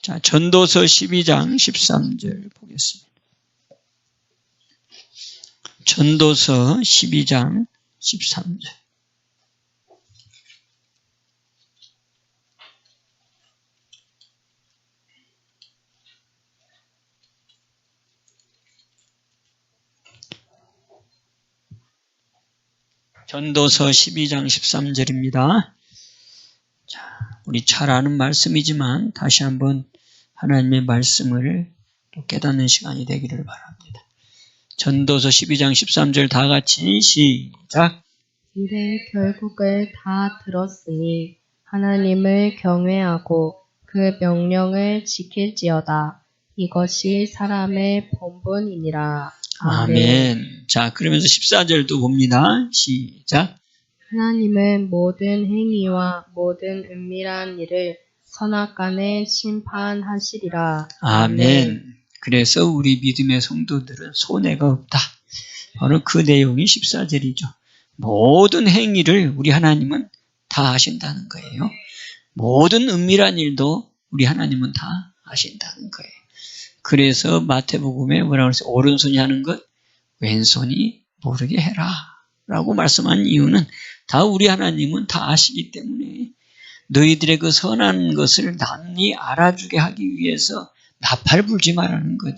자, 전도서 12장 13절 보겠습니다. 전도서 12장 13절. 전도서 12장 13절입니다. 자, 우리 잘 아는 말씀이지만 다시 한번 하나님의 말씀을 또 깨닫는 시간이 되기를 바랍니다. 전도서 12장 13절 다 같이 시작. 이래 결국을 다 들었으니 하나님을 경외하고 그 명령을 지킬지어다. 이것이 사람의 본분이니라. 아멘. 자, 그러면서 14절도 봅니다. 시작. 하나님은 모든 행위와 모든 은밀한 일을 선악간에 심판하시리라. 아멘. 그래서 우리 믿음의 성도들은 손해가 없다. 바로 그 내용이 14절이죠. 모든 행위를 우리 하나님은 다 하신다는 거예요. 모든 은밀한 일도 우리 하나님은 다 하신다는 거예요. 그래서 마태복음에 뭐라고 그랬어요? 오른손이 하는 것 왼손이 모르게 해라 라고 말씀한 이유는 다 우리 하나님은 다 아시기 때문에 너희들의 그 선한 것을 남이 알아주게 하기 위해서 나팔 불지 말라는 거죠.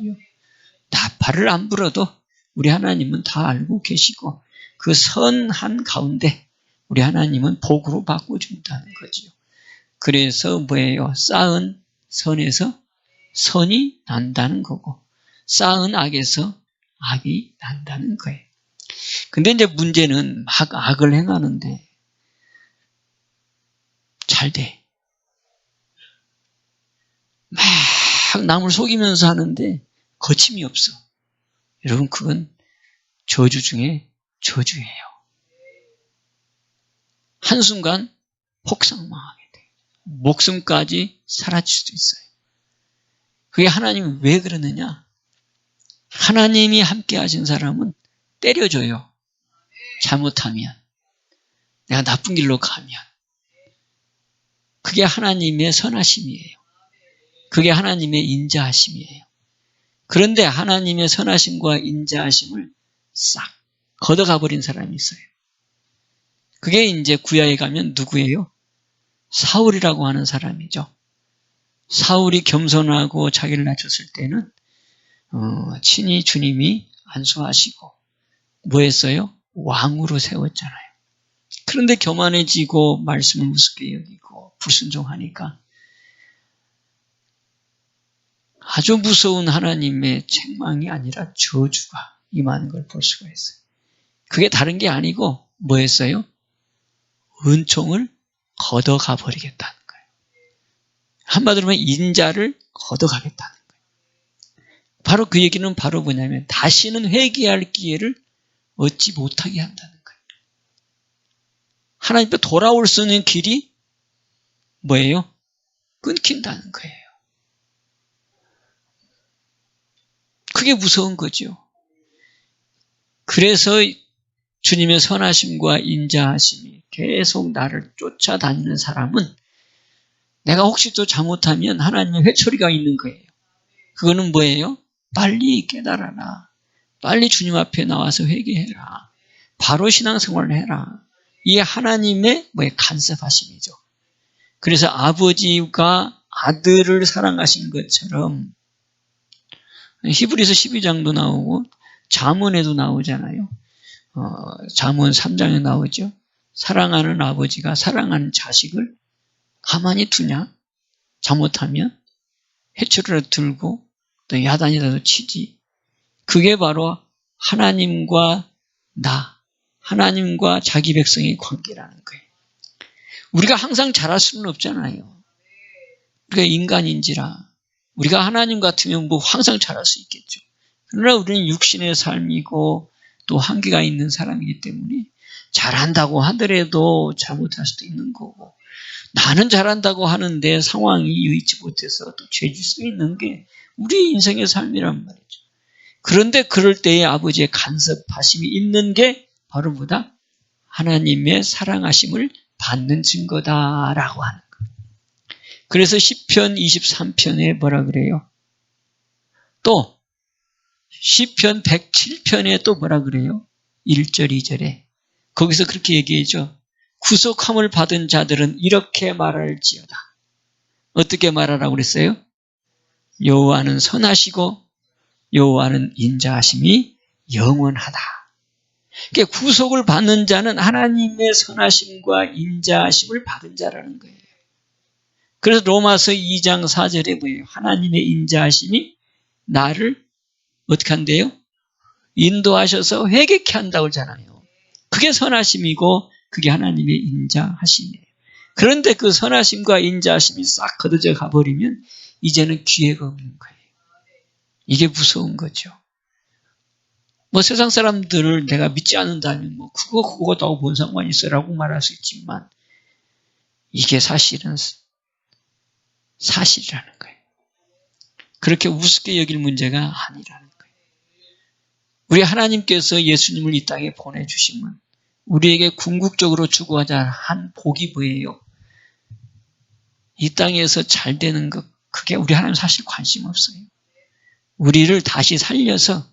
나팔을 안 불어도 우리 하나님은 다 알고 계시고 그 선한 가운데 우리 하나님은 복으로 바꿔준다는 거죠. 그래서 뭐예요? 쌓은 선에서 선이 난다는 거고 쌓은 악에서 악이 난다는 거예요. 근데 이제 문제는 막 악을 행하는데 잘 돼. 막 남을 속이면서 하는데 거침이 없어. 여러분 그건 저주 중에 저주예요. 한순간 폭삭망하게 돼. 목숨까지 사라질 수도 있어요. 그게 하나님이 왜 그러느냐? 하나님이 함께 하신 사람은 때려줘요. 잘못하면. 내가 나쁜 길로 가면. 그게 하나님의 선하심이에요. 그게 하나님의 인자하심이에요. 그런데 하나님의 선하심과 인자하심을 싹 걷어가 버린 사람이 있어요. 그게 이제 구약에 가면 누구예요? 사울이라고 하는 사람이죠. 사울이 겸손하고 자기를 낮췄을 때는 친히 주님이 안수하시고 뭐 했어요? 왕으로 세웠잖아요. 그런데 교만해지고 말씀을 우습게 여기고 불순종하니까 아주 무서운 하나님의 책망이 아니라 저주가 임하는 걸 볼 수가 있어요. 그게 다른 게 아니고 뭐였어요? 은총을 걷어가 버리겠다는 거예요. 한마디로 하면 인자를 걷어가겠다는 거예요. 바로 그 얘기는 바로 뭐냐면 다시는 회개할 기회를 얻지 못하게 한다는 거예요. 하나님 앞에 돌아올 수 있는 길이 뭐예요? 끊긴다는 거예요. 그게 무서운 거죠. 그래서 주님의 선하심과 인자하심이 계속 나를 쫓아다니는 사람은 내가 혹시 또 잘못하면 하나님의 회초리가 있는 거예요. 그거는 뭐예요? 빨리 깨달아라. 빨리 주님 앞에 나와서 회개해라. 바로 신앙생활을 해라. 이게 하나님의 간섭하심이죠. 그래서 아버지가 아들을 사랑하신 것처럼 히브리서 12장도 나오고 잠언에도 나오잖아요. 잠언 3장에 나오죠. 사랑하는 아버지가 사랑하는 자식을 가만히 두냐? 잘못하면 회초리를 들고 또 야단이라도 치지. 그게 바로 하나님과 하나님과 자기 백성의 관계라는 거예요. 우리가 항상 잘할 수는 없잖아요. 우리가 인간인지라 우리가 하나님 같으면 항상 잘할 수 있겠죠. 그러나 우리는 육신의 삶이고 또 한계가 있는 사람이기 때문에 잘한다고 하더라도 잘못할 수도 있는 거고 나는 잘한다고 하는데 상황이 여의치 못해서 또 죄질 수 있는 게 우리 인생의 삶이란 말이죠. 그런데 그럴 때에 아버지의 간섭하심이 있는 게 바로 뭐다? 하나님의 사랑하심을 받는 증거다라고 하는 거예요. 그래서 시편 23편에 뭐라 그래요? 또 시편 107편에 또 뭐라 그래요? 1절 2절에 거기서 그렇게 얘기해줘. 구속함을 받은 자들은 이렇게 말할지어다. 어떻게 말하라고 그랬어요? 여호와는 선하시고 여호와는 인자하심이 영원하다. 그러니까 구속을 받는 자는 하나님의 선하심과 인자하심을 받은 자라는 거예요. 그래서 로마서 2장 4절에 뭐예요? 하나님의 인자하심이 나를 어떻게 한대요? 인도하셔서 회개케 한다고 하잖아요. 그게 선하심이고 그게 하나님의 인자하심이에요. 그런데 그 선하심과 인자하심이 싹 걷어져 가버리면 이제는 기회가 없는 거예요. 이게 무서운 거죠. 뭐 세상 사람들을 내가 믿지 않는다면 뭐 그거하고 뭔 상관이 있어라고 말할 수 있지만 이게 사실은 사실이라는 거예요. 그렇게 우습게 여길 문제가 아니라는 거예요. 우리 하나님께서 예수님을 이 땅에 보내주시면 우리에게 궁극적으로 추구하자 한 복이 뭐예요? 이 땅에서 잘 되는 것, 그게 우리 하나님 사실 관심 없어요. 우리를 다시 살려서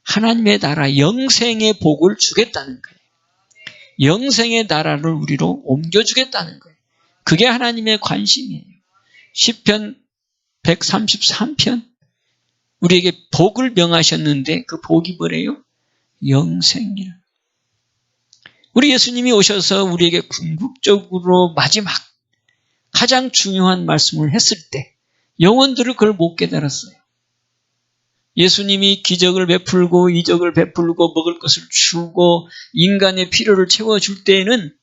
하나님의 나라 영생의 복을 주겠다는 거예요. 영생의 나라를 우리로 옮겨주겠다는 거예요. 그게 하나님의 관심이에요. 시편 133편 우리에게 복을 명하셨는데 그 복이 뭐래요? 영생이라. 우리 예수님이 오셔서 우리에게 궁극적으로 마지막 가장 중요한 말씀을 했을 때 영혼들은 그걸 못 깨달았어요. 예수님이 기적을 베풀고 이적을 베풀고 먹을 것을 주고 인간의 필요를 채워줄 때에는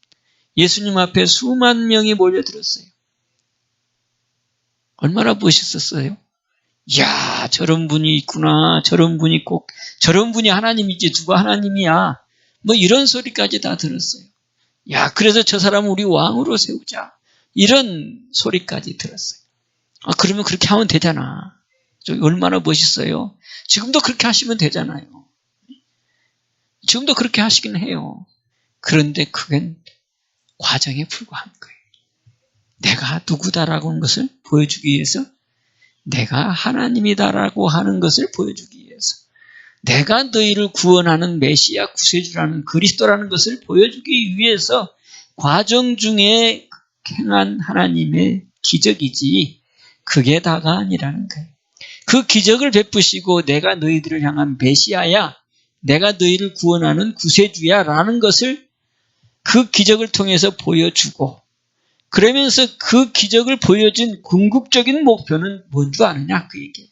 예수님 앞에 수만 명이 몰려들었어요. 얼마나 멋있었어요. 이야, 저런 분이 있구나. 저런 분이 저런 분이 하나님이지 누가 하나님이야. 뭐 이런 소리까지 다 들었어요. 야, 그래서 저 사람을 우리 왕으로 세우자. 이런 소리까지 들었어요. 아, 그러면 그렇게 하면 되잖아. 얼마나 멋있어요. 지금도 그렇게 하시면 되잖아요. 지금도 그렇게 하시긴 해요. 그런데 그건 과정에 불과한 거예요. 내가 누구다라고 하는 것을 보여주기 위해서, 내가 하나님이다라고 하는 것을 보여주기 위해서, 내가 너희를 구원하는 메시아 구세주라는 그리스도라는 것을 보여주기 위해서 과정 중에 행한 하나님의 기적이지 그게 다가 아니라는 거예요. 그 기적을 베푸시고 내가 너희들을 향한 메시아야, 내가 너희를 구원하는 구세주야 라는 것을 그 기적을 통해서 보여주고, 그러면서 그 기적을 보여준 궁극적인 목표는 뭔 줄 아느냐 그 얘기예요.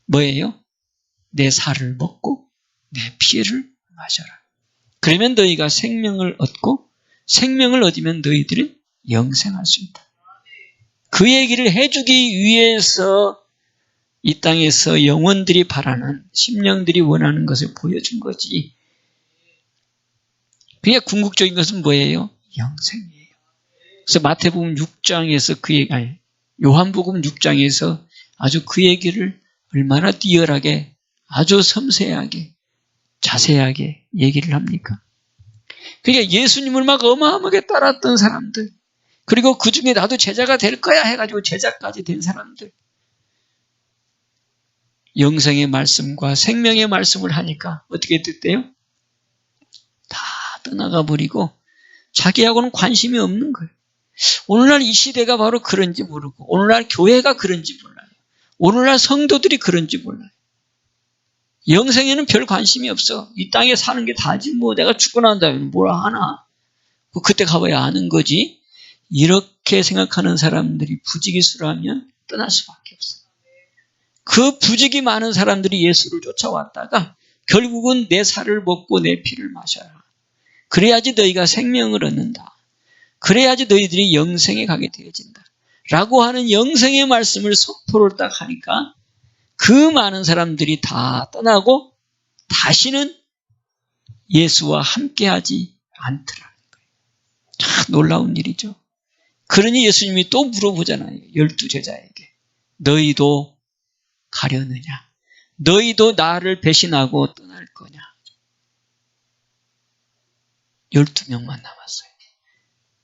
뭐예요? 내 살을 먹고 내 피를 마셔라. 그러면 너희가 생명을 얻고 생명을 얻으면 너희들은 영생할 수 있다. 그 얘기를 해주기 위해서 이 땅에서 영혼들이 바라는, 심령들이 원하는 것을 보여준 거지. 그냥 궁극적인 것은 뭐예요? 영생이에요. 그래서 마태복음 6장에서 그 얘기, 아니, 요한복음 6장에서 아주 그 얘기를 얼마나 띄열하게, 아주 섬세하게, 자세하게 얘기를 합니까? 그러니까 예수님을 막 어마어마하게 따랐던 사람들, 그리고 그 중에 나도 제자가 될 거야 해가지고 제자까지 된 사람들, 영생의 말씀과 생명의 말씀을 하니까 어떻게 됐대요? 다 떠나가 버리고 자기하고는 관심이 없는 거예요. 오늘날 이 시대가 바로 그런지 모르고, 오늘날 교회가 그런지 몰라요. 오늘날 성도들이 그런지 몰라요. 영생에는 별 관심이 없어. 이 땅에 사는 게 다지 뭐 내가 죽고 난 다음에 뭐라 하나. 그때 가봐야 아는 거지. 이렇게 생각하는 사람들이 부지기수라면 떠날 수밖에 없어. 그 부지기 많은 사람들이 예수를 쫓아왔다가 결국은 내 살을 먹고 내 피를 마셔라. 그래야지 너희가 생명을 얻는다. 그래야지 너희들이 영생에 가게 되어진다. 라고 하는 영생의 말씀을 선포를 딱 하니까 그 많은 사람들이 다 떠나고 다시는 예수와 함께하지 않더라는 거예요. 참 놀라운 일이죠. 그러니 예수님이 또 물어보잖아요. 12제자에게. 너희도 가려느냐? 너희도 나를 배신하고 떠날 거냐? 12명만 남았어요.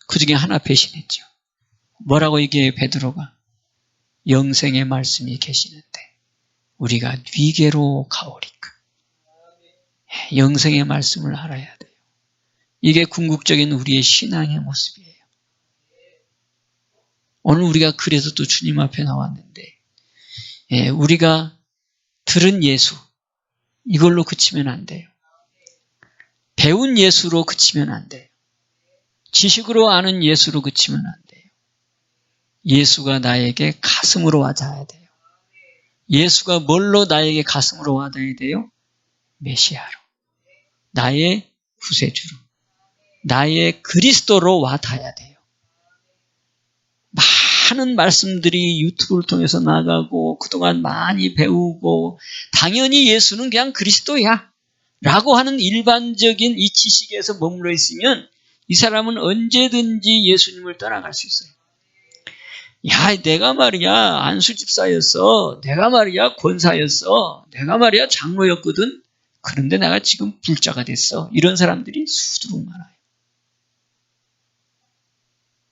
그 중에 하나 배신했죠. 뭐라고 얘기해요, 베드로가? 영생의 말씀이 계시는데 우리가 위계로 가오리까. 영생의 말씀을 알아야 돼요. 이게 궁극적인 우리의 신앙의 모습이에요. 오늘 우리가 그래서 또 주님 앞에 나왔는데 우리가 들은 예수 이걸로 그치면 안 돼요. 배운 예수로 그치면 안 돼요. 지식으로 아는 예수로 그치면 안 돼요. 예수가 나에게 가슴으로 와닿아야 돼요. 예수가 뭘로 나에게 가슴으로 와닿아야 돼요? 메시아로. 나의 구세주로. 나의 그리스도로 와닿아야 돼요. 많은 말씀들이 유튜브를 통해서 나가고 그동안 많이 배우고 당연히 예수는 그냥 그리스도야 라고 하는 일반적인 이 지식에서 머물러 있으면 이 사람은 언제든지 예수님을 떠나갈 수 있어요. 야, 내가 말이야 안수집사였어. 내가 말이야 권사였어. 내가 말이야 장로였거든. 그런데 내가 지금 불자가 됐어. 이런 사람들이 수두룩 많아요.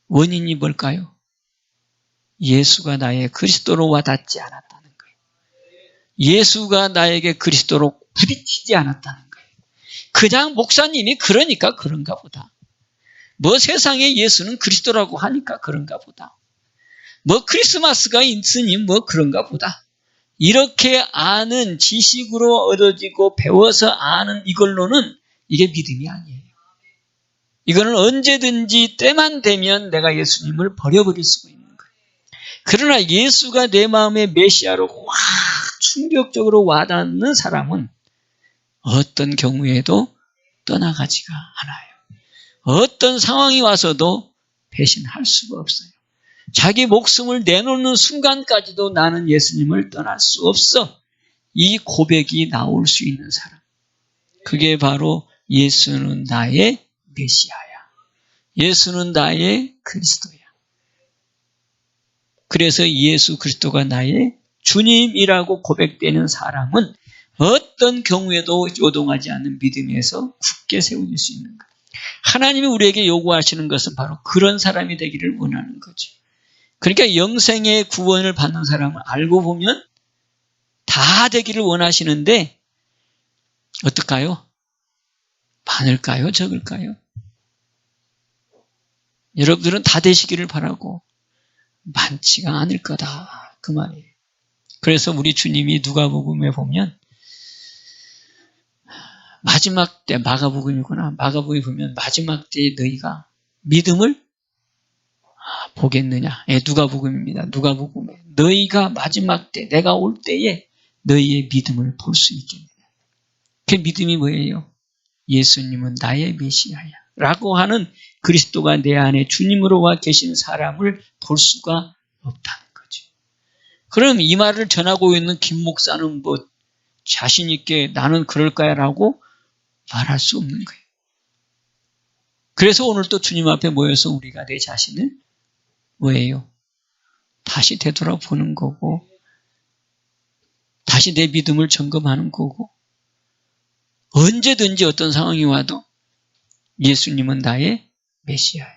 원인이 뭘까요? 예수가 나의 그리스도로 와닿지 않았다는 거예요. 예수가 나에게 그리스도로 부딪히지 않았다는 거예요. 그냥 목사님이 그러니까 그런가 보다. 뭐 세상에 예수는 그리스도라고 하니까 그런가 보다. 뭐 크리스마스가 있으니 뭐 그런가 보다. 이렇게 아는 지식으로 얻어지고 배워서 아는 이걸로는 이게 믿음이 아니에요. 이거는 언제든지 때만 되면 내가 예수님을 버려버릴 수가 있는 거예요. 그러나 예수가 내 마음의 메시아로 확 충격적으로 와닿는 사람은 어떤 경우에도 떠나가지가 않아요. 어떤 상황이 와서도 배신할 수가 없어요. 자기 목숨을 내놓는 순간까지도 나는 예수님을 떠날 수 없어. 이 고백이 나올 수 있는 사람. 그게 바로 예수는 나의 메시아야. 예수는 나의 그리스도야. 그래서 예수 그리스도가 나의 주님이라고 고백되는 사람은 어떤 경우에도 요동하지 않는 믿음에서 굳게 세워질 수 있는 거예요. 하나님이 우리에게 요구하시는 것은 바로 그런 사람이 되기를 원하는 거죠. 그러니까 영생의 구원을 받는 사람을 알고 보면 다 되기를 원하시는데 어떨까요? 많을까요? 적을까요? 여러분들은 다 되시기를 바라고 많지가 않을 거다. 그 말이에요. 그래서 우리 주님이 누가복음에 보면 마지막 때 마가복음이구나. 마가복음에 보면 마지막 때에 너희가 믿음을 보겠느냐. 누가복음입니다. 누가복음에 너희가 마지막 때 내가 올 때에 너희의 믿음을 볼 수 있겠느냐. 그 믿음이 뭐예요? 예수님은 나의 메시아야 라고 하는 그리스도가 내 안에 주님으로 와 계신 사람을 볼 수가 없다는 거죠. 그럼 이 말을 전하고 있는 김 목사는 뭐 자신 있게 나는 그럴 거야 라고 말할 수 없는 거예요. 그래서 오늘 또 주님 앞에 모여서 우리가 내 자신을 뭐예요? 다시 되돌아보는 거고 다시 내 믿음을 점검하는 거고 언제든지 어떤 상황이 와도 예수님은 나의 메시아야.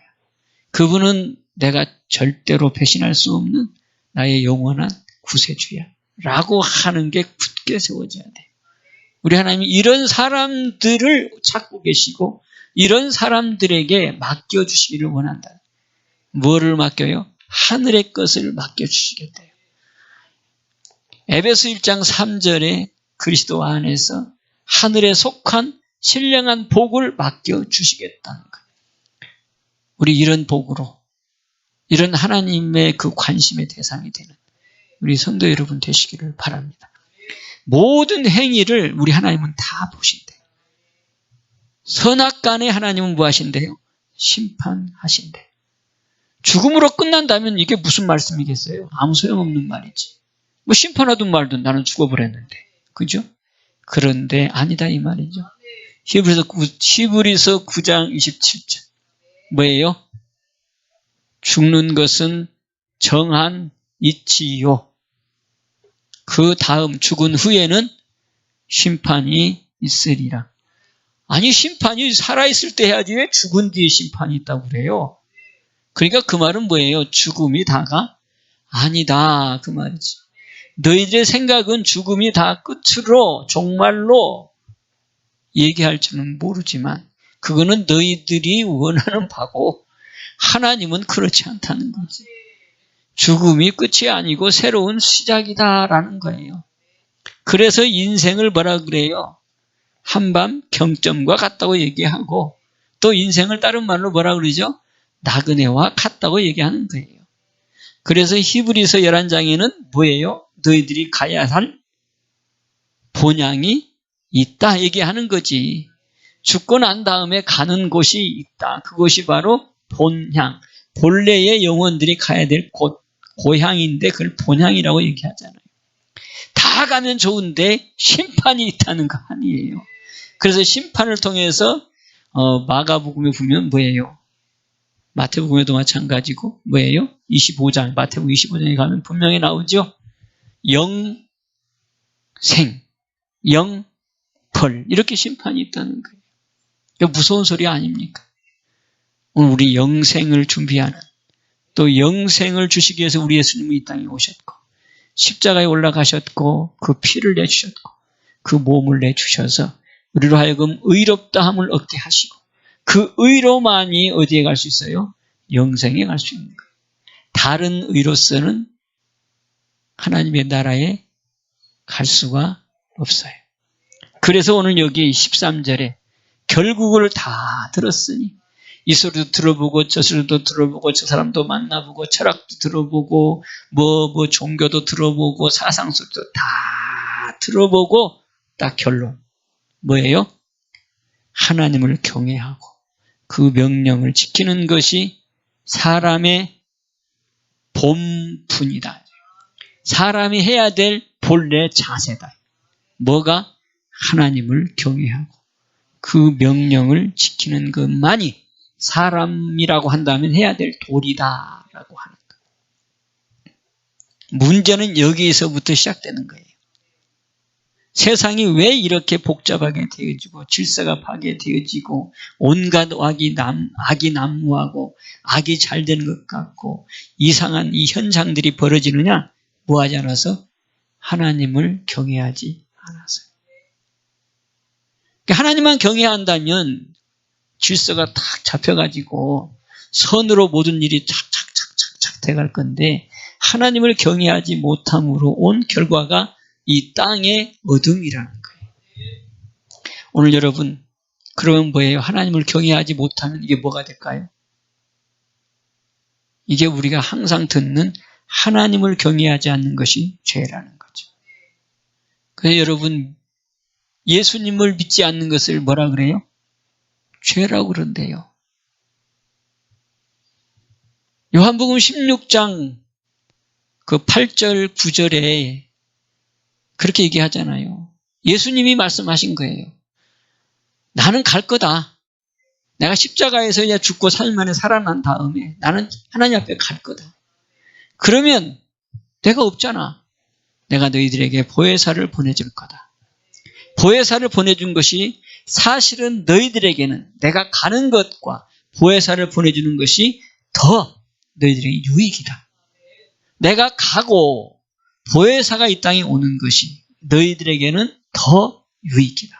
그분은 내가 절대로 배신할 수 없는 나의 영원한 구세주야. 라고 하는 게 굳게 세워져야 돼요. 우리 하나님이 이런 사람들을 찾고 계시고 이런 사람들에게 맡겨주시기를 원한다. 뭐를 맡겨요? 하늘의 것을 맡겨주시겠대요. 에베소 1장 3절에 그리스도 안에서 하늘에 속한 신령한 복을 맡겨주시겠다는 거예요. 우리 이런 복으로 이런 하나님의 그 관심의 대상이 되는 우리 성도 여러분 되시기를 바랍니다. 모든 행위를 우리 하나님은 다 보신대요. 선악간에 하나님은 뭐 하신대요? 심판하신대요. 죽음으로 끝난다면 이게 무슨 말씀이겠어요? 아무 소용없는 말이지. 뭐 심판하든 말든 나는 죽어버렸는데. 그죠? 그런데 아니다 이 말이죠. 히브리서 9장 27절. 뭐예요? 죽는 것은 정한 이치요. 그 다음 죽은 후에는 심판이 있으리라. 아니 심판이 살아있을 때 해야지 왜 죽은 뒤에 심판이 있다고 그래요? 그러니까 그 말은 뭐예요? 죽음이 다가 아니다 그 말이지. 너희들의 생각은 죽음이 다 끝으로 종말로 얘기할 줄은 모르지만 그거는 너희들이 원하는 바고 하나님은 그렇지 않다는 거지. 죽음이 끝이 아니고 새로운 시작이다라는 거예요. 그래서 인생을 뭐라 그래요? 한밤 경점과 같다고 얘기하고 또 인생을 다른 말로 뭐라 그러죠? 나그네와 같다고 얘기하는 거예요. 그래서 히브리서 11장에는 뭐예요? 너희들이 가야 할 본향이 있다 얘기하는 거지. 죽고 난 다음에 가는 곳이 있다. 그것이 바로 본향. 본래의 영혼들이 가야 될 곳, 고향인데 그걸 본향이라고 얘기하잖아요. 다 가면 좋은데 심판이 있다는 거 아니에요. 그래서 심판을 통해서 마가복음에 보면 뭐예요? 마태복음에도 마찬가지고 뭐예요? 25장, 마태복음 25장에 가면 분명히 나오죠. 영생, 영벌 이렇게 심판이 있다는 거예요. 이거 무서운 소리 아닙니까? 오늘 우리 영생을 준비하는 또 영생을 주시기 위해서 우리 예수님이 이 땅에 오셨고 십자가에 올라가셨고 그 피를 내주셨고 그 몸을 내주셔서 우리로 하여금 의롭다함을 얻게 하시고 그 의로만이 어디에 갈 수 있어요? 영생에 갈 수 있는 거예요. 다른 의로서는 하나님의 나라에 갈 수가 없어요. 그래서 오늘 여기 13절에 결국을 다 들었으니 이 소리도 들어보고 저 소리도 들어보고 저 사람도 만나보고 철학도 들어보고 뭐 종교도 들어보고 사상 소리도 다 들어보고 딱 결론 뭐예요? 하나님을 경외하고 그 명령을 지키는 것이 사람의 본분이다. 사람이 해야 될 본래 자세다. 뭐가? 하나님을 경외하고 그 명령을 지키는 것만이 사람이라고 한다면 해야 될 도리다라고 하는 거예요. 문제는 여기에서부터 시작되는 거예요. 세상이 왜 이렇게 복잡하게 되어지고 질서가 파괴되어지고 온갖 악이 난무하고 악이 잘 되는 것 같고 이상한 이 현상들이 벌어지느냐? 뭐하지 않아서? 하나님을 경외하지 않아서요. 하나님만 경외한다면 질서가 탁 잡혀가지고 선으로 모든 일이 착착착착착 돼갈 건데 하나님을 경외하지 못함으로 온 결과가 이 땅의 어둠이라는 거예요. 오늘 여러분 그러면 뭐예요? 하나님을 경외하지 못하면 이게 뭐가 될까요? 이게 우리가 항상 듣는 하나님을 경외하지 않는 것이 죄라는 거죠. 그래서 여러분 예수님을 믿지 않는 것을 뭐라 그래요? 죄라고 그런대요. 요한복음 16장 그 8절 9절에 그렇게 얘기하잖아요. 예수님이 말씀하신 거예요. 나는 갈 거다. 내가 십자가에서 이제 죽고 3일 만에 살아난 다음에 나는 하나님 앞에 갈 거다. 그러면 내가 없잖아. 내가 너희들에게 보혜사를 보내줄 거다. 보혜사를 보내준 것이 사실은 너희들에게는 내가 가는 것과 보혜사를 보내주는 것이 더 너희들에게 유익이다. 내가 가고 보혜사가 이 땅에 오는 것이 너희들에게는 더 유익이다.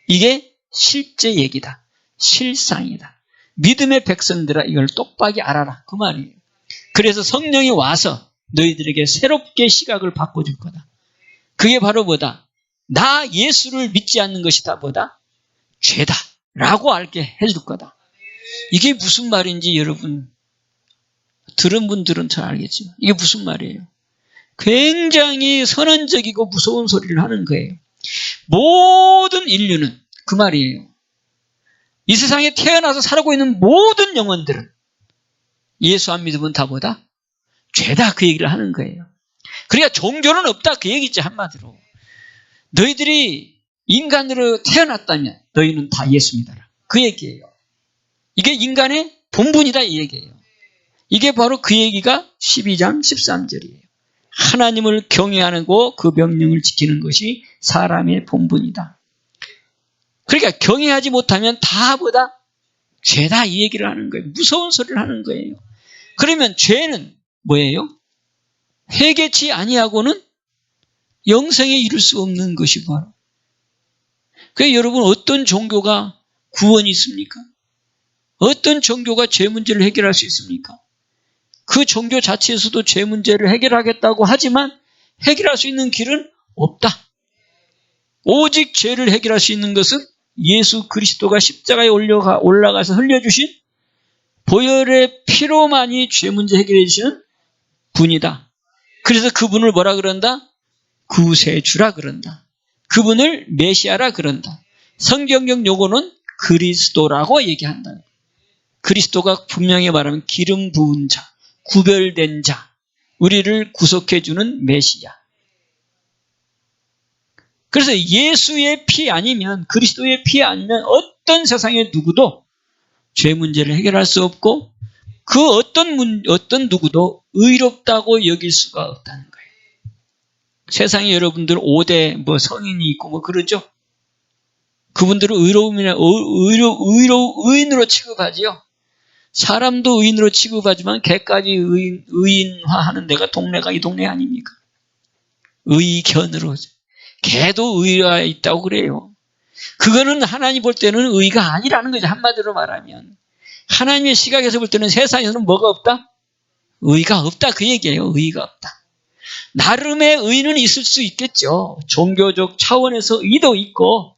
이게 실제 얘기다. 실상이다. 믿음의 백성들아 이걸 똑바로 알아라. 그 말이에요. 그래서 성령이 와서 너희들에게 새롭게 시각을 바꿔줄 거다. 그게 바로 뭐다? 나 예수를 믿지 않는 것이 다 뭐다? 죄다 라고 알게 해줄 거다. 이게 무슨 말인지 여러분 들은 분들은 잘 알겠지만 이게 무슨 말이에요? 굉장히 선언적이고 무서운 소리를 하는 거예요. 모든 인류는 그 말이에요. 이 세상에 태어나서 살고 있는 모든 영혼들은 예수 안 믿으면 다 뭐다? 죄다 그 얘기를 하는 거예요. 그러니까 종교는 없다 그 얘기지 한마디로. 너희들이 인간으로 태어났다면 너희는 다 예수 믿어라. 그 얘기예요. 이게 인간의 본분이다 이 얘기예요. 이게 바로 그 얘기가 12장 13절이에요. 하나님을 경외하고 그 명령을 지키는 것이 사람의 본분이다. 그러니까 경외하지 못하면 다 뭐다? 죄다 이 얘기를 하는 거예요. 무서운 소리를 하는 거예요. 그러면 죄는 뭐예요? 회개치 아니하고는 영생에 이룰 수 없는 것이 바로. 그래서 여러분, 어떤 종교가 구원이 있습니까? 어떤 종교가 죄 문제를 해결할 수 있습니까? 그 종교 자체에서도 죄 문제를 해결하겠다고 하지만 해결할 수 있는 길은 없다. 오직 죄를 해결할 수 있는 것은 예수 그리스도가 십자가에 올라가서 흘려주신 보혈의 피로만이 죄 문제 해결해 주시는 분이다. 그래서 그분을 뭐라 그런다? 구세주라 그런다. 그분을 메시아라 그런다. 성경적 용어는 그리스도라고 얘기한다. 그리스도가 분명히 말하면 기름 부은 자, 구별된 자, 우리를 구속해주는 메시아. 그래서 예수의 피 아니면, 그리스도의 피 아니면 어떤 세상의 누구도 죄 문제를 해결할 수 없고 그 어떤 누구도 의롭다고 여길 수가 없다는 거예요. 세상에 여러분들 5대 성인이 있고 그러죠? 그분들은 의인으로 취급하지요. 사람도 의인으로 취급하지만 개까지 의인화하는 데가 동네가 이 동네 아닙니까? 의견으로. 개도 의가 있다고 그래요. 그거는 하나님 볼 때는 의가 아니라는 거죠. 한마디로 말하면. 하나님의 시각에서 볼 때는 세상에서는 뭐가 없다? 의가 없다. 그 얘기예요. 의가 없다. 나름의 의는 있을 수 있겠죠. 종교적 차원에서 의도 있고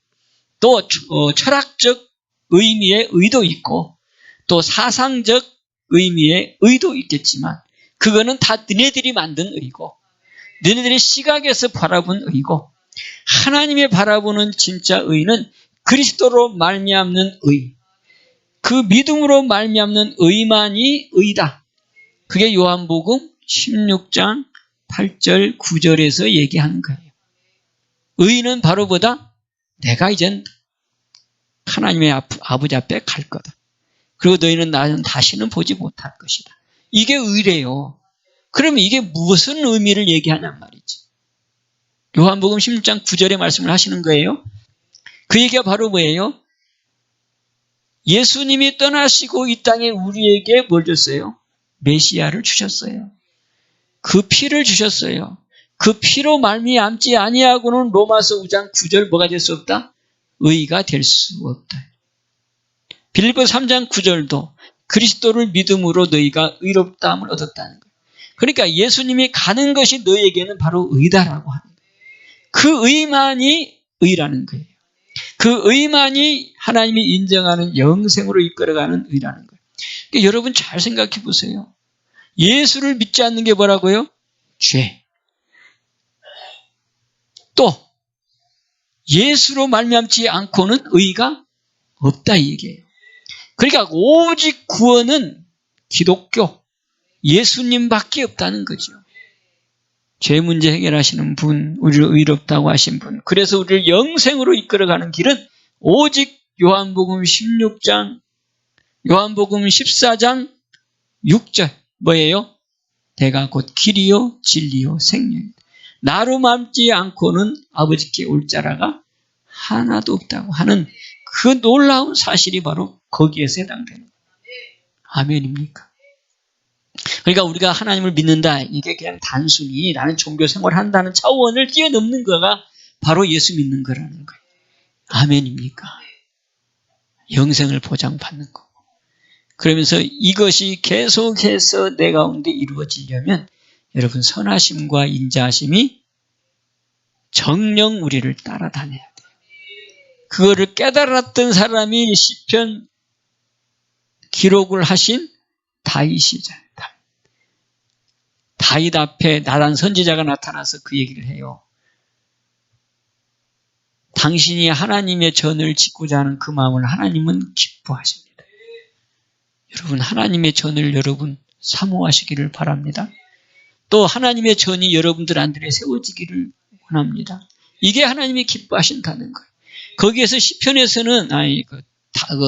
또 철학적 의미의 의도 있고 또 사상적 의미의 의도 있겠지만 그거는 다 너네들이 만든 의고 너네들의 시각에서 바라본 의고 하나님의 바라보는 진짜 의는 그리스도로 말미암는 의, 그 믿음으로 말미암는 의만이 의다. 그게 요한복음 16장 8절 9절에서 얘기하는 거예요. 의는 바로 뭐다? 내가 이젠 하나님의 아버지 앞에 갈 거다. 그리고 너희는 나는 다시는 보지 못할 것이다. 이게 의래요. 그러면 이게 무슨 의미를 얘기하냔 말이지. 요한복음 16장 9절의 말씀을 하시는 거예요. 그 얘기가 바로 뭐예요? 예수님이 떠나시고 이 땅에 우리에게 뭘 줬어요? 메시아를 주셨어요. 그 피를 주셨어요. 그 피로 말미암지 아니하고는 로마서 5장 9절 뭐가 될 수 없다? 의가 될 수 없다. 빌립보서 3장 9절도 그리스도를 믿음으로 너희가 의롭다함을 얻었다는 거예요. 그러니까 예수님이 가는 것이 너희에게는 바로 의다라고 하는 거예요. 그 의만이 의라는 거예요. 그 의만이 하나님이 인정하는 영생으로 이끌어가는 의라는 거예요. 그러니까 여러분 잘 생각해 보세요. 예수를 믿지 않는 게 뭐라고요? 죄. 또 예수로 말미암지 않고는 의가 없다 이 얘기예요. 그러니까 오직 구원은 기독교, 예수님밖에 없다는 거죠. 죄 문제 해결하시는 분, 우리를 의롭다고 하신 분, 그래서 우리를 영생으로 이끌어가는 길은 오직 요한복음 14장 6절 뭐예요? 내가 곧 길이요 진리요 생명이다. 나로 맘지 않고는 아버지께 올 자라가 하나도 없다고 하는 그 놀라운 사실이 바로 거기에서 해당되는 거예요. 아멘입니까? 그러니까 우리가 하나님을 믿는다. 이게 그냥 단순히 나는 종교 생활을 한다는 차원을 뛰어넘는 거가 바로 예수 믿는 거라는 거예요. 아멘입니까? 영생을 보장받는 거고. 그러면서 이것이 계속해서 내 가운데 이루어지려면 여러분 선하심과 인자하심이 정령 우리를 따라다녀야 돼요. 그거를 깨달았던 사람이 시편 기록을 하신 다윗이잖아요. 다윗 앞에 나단 선지자가 나타나서 그 얘기를 해요. 당신이 하나님의 전을 짓고자 하는 그 마음을 하나님은 기뻐하십니다. 여러분 하나님의 전을 여러분 사모하시기를 바랍니다. 또 하나님의 전이 여러분들 안들에 세워지기를 원합니다. 이게 하나님이 기뻐하신다는 거예요. 거기에서 시편에서는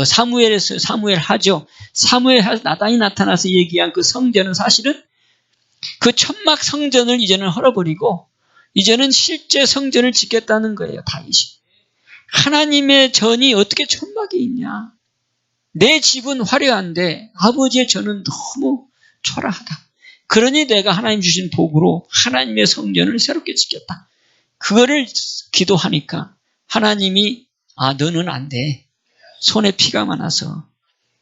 사무엘 하죠. 사무엘 나단이 나타나서 얘기한 그 성전은 사실은 그 천막 성전을 이제는 헐어버리고 이제는 실제 성전을 짓겠다는 거예요. 다윗이. 하나님의 전이 어떻게 천막이 있냐. 내 집은 화려한데 아버지의 전은 너무 초라하다. 그러니 내가 하나님 주신 복으로 하나님의 성전을 새롭게 지켰다. 그거를 기도하니까 하나님이 너는 안 돼. 손에 피가 많아서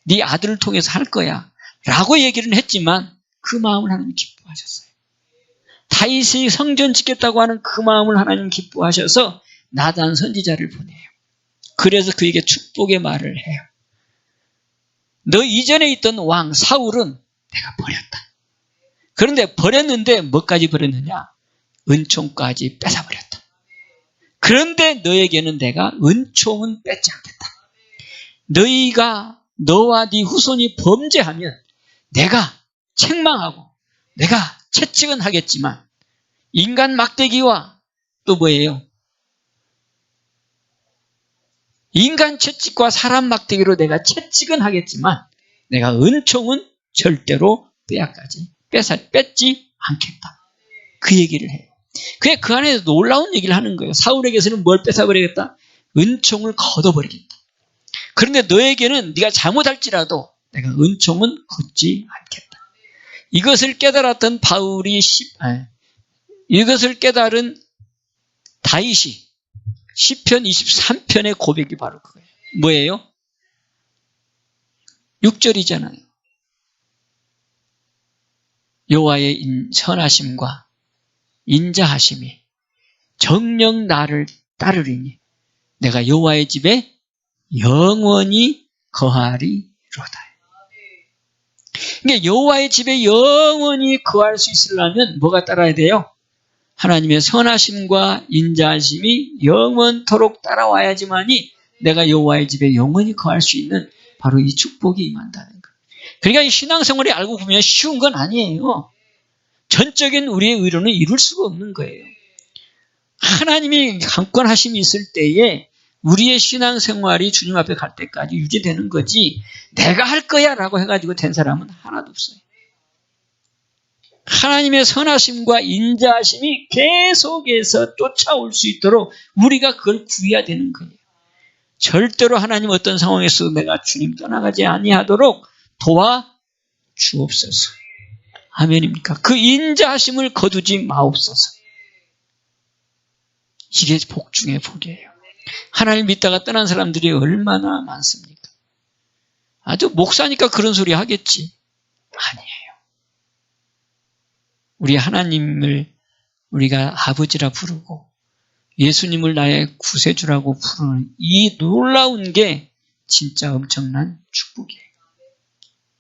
네 아들을 통해서 할 거야. 라고 얘기를 했지만 그 마음을 하나님 기뻐하셨어요. 다윗이 성전 짓겠다고 하는 그 마음을 하나님 기뻐하셔서 나단 선지자를 보내요. 그래서 그에게 축복의 말을 해요. 너 이전에 있던 왕 사울은 내가 버렸다. 그런데 버렸는데 뭐까지 버렸느냐? 은총까지 뺏어버렸다. 그런데 너에게는 내가 은총은 뺏지 않겠다. 너와 네 후손이 범죄하면 내가 책망하고 내가 채찍은 하겠지만 인간 막대기와 또 뭐예요? 인간 채찍과 사람 막대기로 내가 채찍은 하겠지만 내가 은총은 절대로 뺏지 않겠다. 그 얘기를 해요. 그냥 그 안에서 놀라운 얘기를 하는 거예요. 사울에게서는 뭘 뺏어버리겠다? 은총을 걷어버리겠다. 그런데 너에게는 네가 잘못할지라도 내가 은총은 걷지 않겠다. 이것을 깨달았던 이것을 깨달은 다윗이 시편 23편의 고백이 바로 그거예요. 뭐예요? 6절이잖아요. 여호와의 선하심과 인자하심이 정녕 나를 따르리니 내가 여호와의 집에 영원히 거하리로다. 그러니까 여호와의 집에 영원히 거할 수 있으려면 뭐가 따라야 돼요? 하나님의 선하심과 인자하심이 영원토록 따라와야지만이 내가 여호와의 집에 영원히 거할 수 있는 바로 이 축복이 임한다는 거예요. 그러니까 이 신앙생활이 알고 보면 쉬운 건 아니에요. 전적인 우리의 의로는 이룰 수가 없는 거예요. 하나님이 강권하심이 있을 때에 우리의 신앙생활이 주님 앞에 갈 때까지 유지되는 거지 내가 할 거야 라고 해가지고 된 사람은 하나도 없어요. 하나님의 선하심과 인자하심이 계속해서 쫓아올 수 있도록 우리가 그걸 구해야 되는 거예요. 절대로 하나님 어떤 상황에서 내가 주님 떠나가지 아니하도록 도와주옵소서. 아멘입니까? 그 인자하심을 거두지 마옵소서. 이게 복 중의 복이에요. 하나님 믿다가 떠난 사람들이 얼마나 많습니까? 아주 목사니까 그런 소리 하겠지. 아니에요. 우리 하나님을 우리가 아버지라 부르고 예수님을 나의 구세주라고 부르는 이 놀라운 게 진짜 엄청난 축복이에요.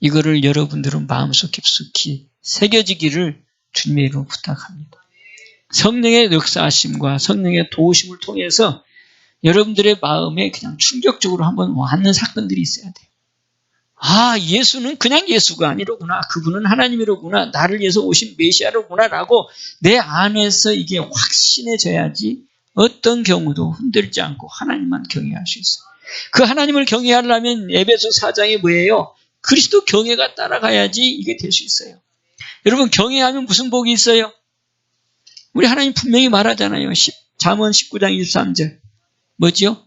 이거를 여러분들은 마음속 깊숙이 새겨지기를 주님의 이름으로 부탁합니다. 성령의 역사하심과 성령의 도우심을 통해서 여러분들의 마음에 그냥 충격적으로 한번 와닿는 사건들이 있어야 돼요. 예수는 그냥 예수가 아니로구나. 그분은 하나님이로구나. 나를 위해서 오신 메시아로구나 라고 내 안에서 이게 확신해져야지 어떤 경우도 흔들지 않고 하나님만 경외할 수 있어요. 그 하나님을 경외하려면 에베소 4장이 뭐예요? 그리스도 경외가 따라가야지 이게 될 수 있어요. 여러분 경외하면 무슨 복이 있어요? 우리 하나님 분명히 말하잖아요. 잠언 19장 23절 뭐죠?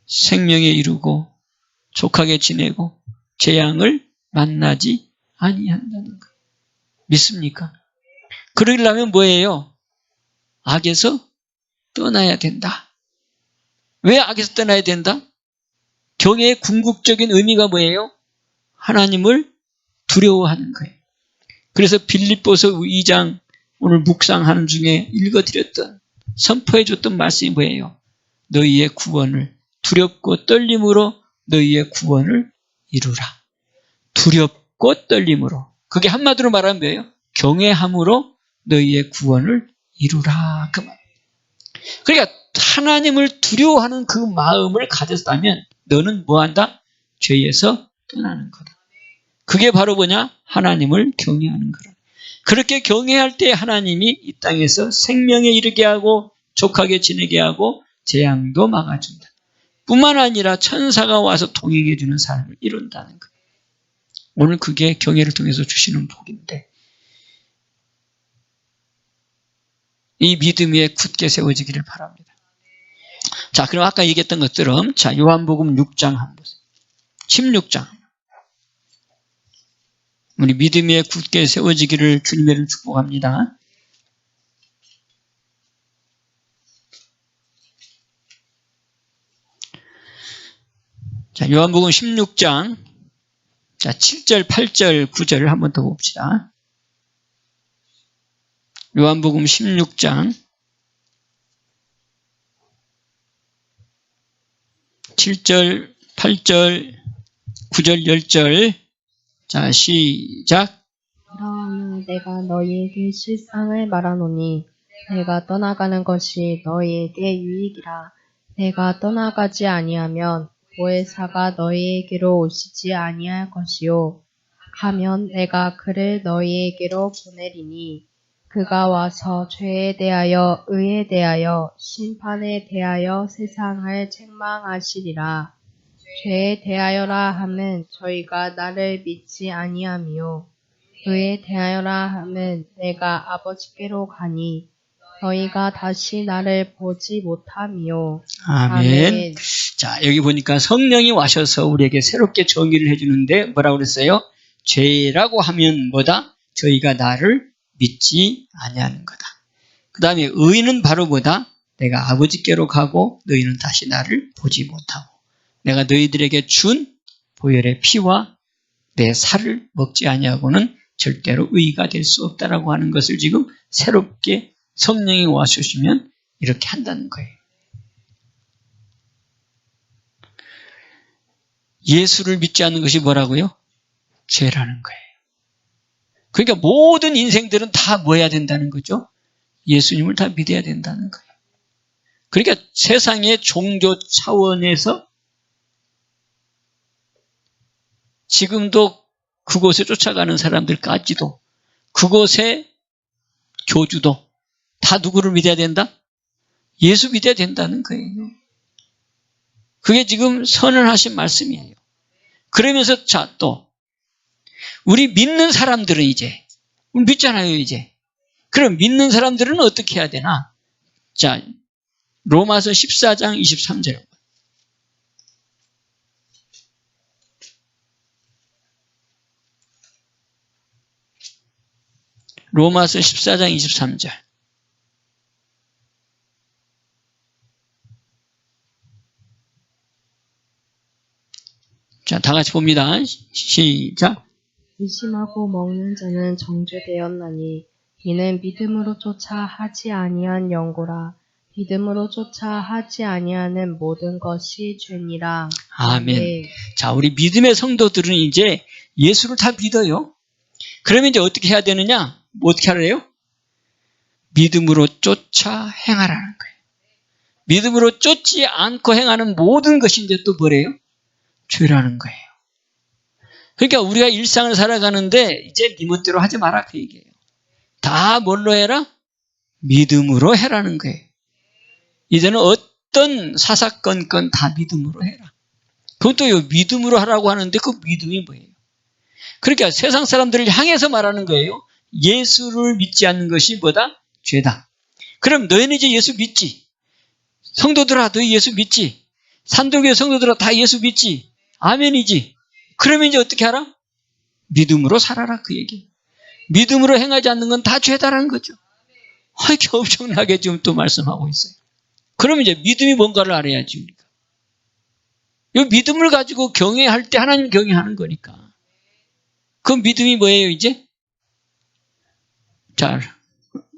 생명에 이르고 족하게 지내고 재앙을 만나지 아니한다는 거. 믿습니까? 그러려면 뭐예요? 악에서 떠나야 된다. 왜 악에서 떠나야 된다? 경외의 궁극적인 의미가 뭐예요? 하나님을 두려워하는 거예요. 그래서 빌립보서 2장 오늘 묵상하는 중에 읽어드렸던 선포해줬던 말씀이 뭐예요? 너희의 구원을 두렵고 떨림으로 너희의 구원을 이루라. 두렵고 떨림으로. 그게 한마디로 말하면 뭐예요? 경외함으로 너희의 구원을 이루라. 그 말. 그러니까 하나님을 두려워하는 그 마음을 가졌다면 너는 뭐한다? 죄에서 떠나는 거다. 그게 바로 뭐냐? 하나님을 경외하는 거라. 그렇게 경외할 때 하나님이 이 땅에서 생명에 이르게 하고 족하게 지내게 하고 재앙도 막아준다. 뿐만 아니라 천사가 와서 동행해 주는 삶을 이룬다는 거예요. 오늘 그게 경외를 통해서 주시는 복인데 이 믿음이 굳게 세워지기를 바랍니다. 자, 그럼 아까 얘기했던 것들은 자, 요한복음 6장 한번 보세요. 16장. 우리 믿음에 굳게 세워지기를 주님의 이름으로 축복합니다. 자, 요한복음 16장, 자, 7절, 8절, 9절을 한 번 더 봅시다. 요한복음 16장, 7절, 8절, 9절, 10절. 자, 시작. 그러하면 내가 너희에게 실상을 말하노니 내가 떠나가는 것이 너희에게 유익이라. 내가 떠나가지 아니하면 보혜사가 너희에게로 오시지 아니할 것이요. 가면 내가 그를 너희에게로 보내리니 그가 와서 죄에 대하여 의에 대하여 심판에 대하여 세상을 책망하시리라. 죄에 대하여라 함은 저희가 나를 믿지 아니함이요. 의에 대하여라 함은 내가 아버지께로 가니 너희가 다시 나를 보지 못함이요. 아멘. 자, 여기 보니까 성령이 와셔서 우리에게 새롭게 정의를 해주는데 뭐라고 그랬어요? 죄라고 하면 뭐다? 저희가 나를 믿지 아니하는 거다. 그 다음에 의는 바로 뭐다? 내가 아버지께로 가고 너희는 다시 나를 보지 못하고 내가 너희들에게 준 보혈의 피와 내 살을 먹지 아니하고는 절대로 의가 될 수 없다라고 하는 것을 지금 새롭게 성령이 와주시면 이렇게 한다는 거예요. 예수를 믿지 않는 것이 뭐라고요? 죄라는 거예요. 그러니까 모든 인생들은 다 뭐 해야 된다는 거죠? 예수님을 다 믿어야 된다는 거예요. 그러니까 세상의 종교 차원에서 지금도 그곳에 쫓아가는 사람들까지도 그곳의 교주도 다 누구를 믿어야 된다? 예수 믿어야 된다는 거예요. 그게 지금 선언하신 말씀이에요. 그러면서 자, 또 우리 믿는 사람들은 이제 우리 믿잖아요, 이제. 그럼 믿는 사람들은 어떻게 해야 되나? 자, 로마서 14장 23절. 로마서 14장 23절. 자, 다 같이 봅니다. 시작. 의심하고 먹는 자는 정죄되었나니 이는 믿음으로 쫓아 하지 아니한 연고라. 믿음으로 쫓아 하지 아니하는 모든 것이 죄니라. 아멘. 자, 우리 믿음의 성도들은 이제 예수를 다 믿어요. 그러면 이제 어떻게 해야 되느냐? 어떻게 하래요? 믿음으로 쫓아 행하라는 거예요. 믿음으로 쫓지 않고 행하는 모든 것이 이제 또 뭐래요? 죄라는 거예요. 그러니까 우리가 일상을 살아가는데 이제 네 멋대로 하지 마라 그 얘기예요. 다 뭘로 해라? 믿음으로 해라는 거예요. 이제는 어떤 사사건건 다 믿음으로 해라. 그것도 믿음으로 하라고 하는데 그 믿음이 뭐예요? 그러니까 세상 사람들을 향해서 말하는 거예요. 예수를 믿지 않는 것이 뭐다? 죄다. 그럼 너희는 이제 예수 믿지? 성도들아 너희 예수 믿지? 산돌교회 성도들아 다 예수 믿지? 아멘이지? 그러면 이제 어떻게 하라? 믿음으로 살아라 그 얘기. 믿음으로 행하지 않는 건 다 죄다라는 거죠. 이렇게 엄청나게 지금 또 말씀하고 있어요. 그러면 이제 믿음이 뭔가를 알아야지 우리가. 이 믿음을 가지고 경외할 때 하나님 경외하는 거니까. 그 믿음이 뭐예요 이제? 자,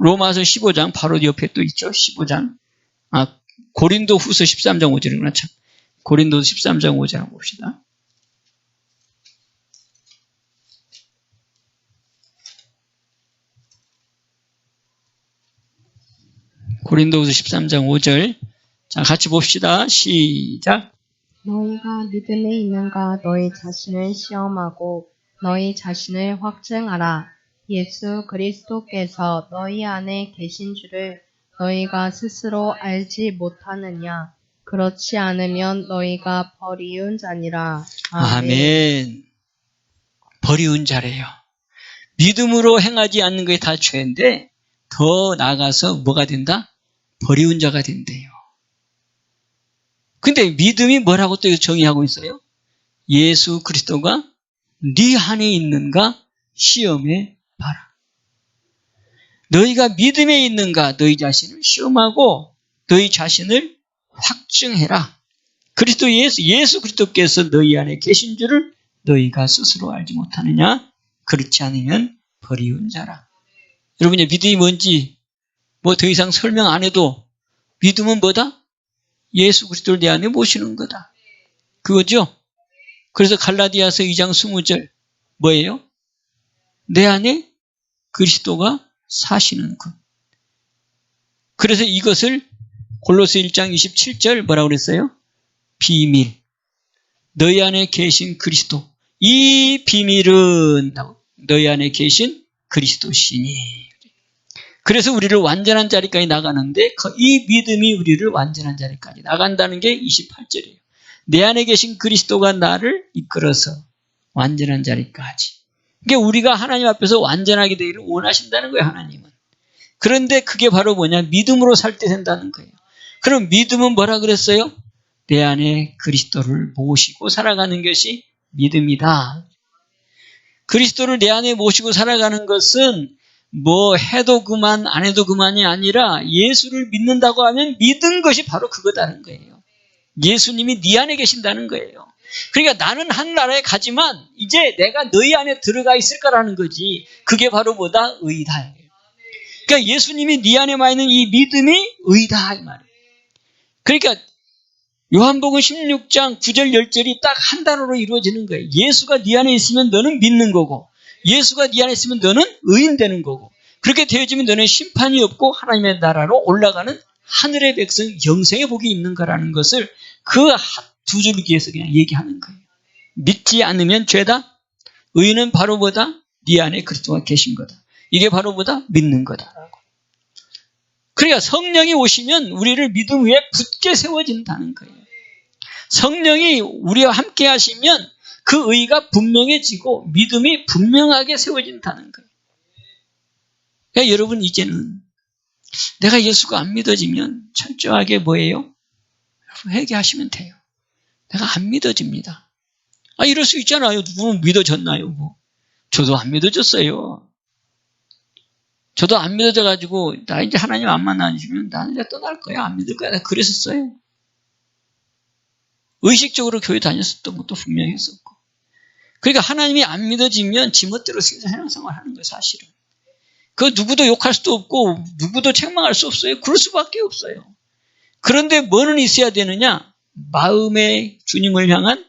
로마서 15장 바로 옆에 또 있죠. 15장. 고린도 후서 13장 5절이구나 참. 고린도 13장 5절 한번 봅시다. 고린도후서 13장 5절. 자, 같이 봅시다. 시작. 너희가 믿음에 있는가 너희 자신을 시험하고 너희 자신을 확증하라. 예수 그리스도께서 너희 안에 계신 줄을 너희가 스스로 알지 못하느냐. 그렇지 않으면 너희가 버리운 자니라. 아멘. 버리운 자래요. 믿음으로 행하지 않는 것이 다 죄인데 더 나아가서 뭐가 된다? 버리운 자가 된대요. 근데 믿음이 뭐라고 또 정의하고 있어요? 예수 그리스도가 네 안에 있는가? 시험해 봐라. 너희가 믿음에 있는가 너희 자신을 시험하고 너희 자신을 확증해라. 그리스도 예수 그리스도께서 너희 안에 계신 줄을 너희가 스스로 알지 못하느냐? 그렇지 않으면 버리운 자라. 여러분의 믿음이 뭔지 뭐 더 이상 설명 안 해도 믿음은 뭐다? 예수 그리스도를 내 안에 모시는 거다. 그거죠? 그래서 갈라디아서 2장 20절 뭐예요? 내 안에 그리스도가 사시는 것. 그래서 이것을 골로새 1장 27절 뭐라고 그랬어요? 비밀. 너희 안에 계신 그리스도. 이 비밀은 너희 안에 계신 그리스도시니. 그래서 우리를 완전한 자리까지 나가는데 이 믿음이 우리를 완전한 자리까지 나간다는 게 28절이에요. 내 안에 계신 그리스도가 나를 이끌어서 완전한 자리까지. 그러니까 우리가 하나님 앞에서 완전하게 되기를 원하신다는 거예요, 하나님은. 그런데 그게 바로 뭐냐? 믿음으로 살 때 된다는 거예요. 그럼 믿음은 뭐라 그랬어요? 내 안에 그리스도를 모시고 살아가는 것이 믿음이다. 그리스도를 내 안에 모시고 살아가는 것은 뭐 해도 그만 안 해도 그만이 아니라 예수를 믿는다고 하면 믿은 것이 바로 그거다는 거예요. 예수님이 네 안에 계신다는 거예요. 그러니까 나는 하늘나라에 가지만 이제 내가 너희 안에 들어가 있을 거라는 거지. 그게 바로 뭐다? 의다. 그러니까 예수님이 네 안에만 있는 이 믿음이 의다 이 말이에요. 그러니까 요한복음 16장 9절 10절이 딱 한 단어로 이루어지는 거예요. 예수가 네 안에 있으면 너는 믿는 거고 예수가 네 안에 있으면 너는 의인되는 거고 그렇게 되어지면 너는 심판이 없고 하나님의 나라로 올라가는 하늘의 백성 영생의 복이 있는 거라는 것을 그 두 줄기에서 그냥 얘기하는 거예요. 믿지 않으면 죄다. 의인은 바로 뭐다? 네 안에 그리스도가 계신 거다. 이게 바로 뭐다? 믿는 거다라고. 그러니까 성령이 오시면 우리를 믿음 위에 굳게 세워진다는 거예요. 성령이 우리와 함께 하시면 그 의가 분명해지고 믿음이 분명하게 세워진다는 거예요. 그러니까 여러분 이제는 내가 예수가 안 믿어지면 철저하게 뭐예요? 회개하시면 돼요. 내가 안 믿어집니다. 이럴 수 있잖아요. 누구는 믿어졌나요? 뭐. 저도 안 믿어졌어요. 저도 안 믿어져가지고 나 이제 하나님 안 만나주시면 나는 이제 떠날 거야. 안 믿을 거야. 내가 그랬었어요. 의식적으로 교회 다녔었던 것도 분명히 했었고. 그러니까 하나님이 안 믿어지면 지멋대로 신앙생활 하는 거예요. 사실은. 그 누구도 욕할 수도 없고 누구도 책망할 수 없어요. 그럴 수밖에 없어요. 그런데 뭐는 있어야 되느냐? 마음에 주님을 향한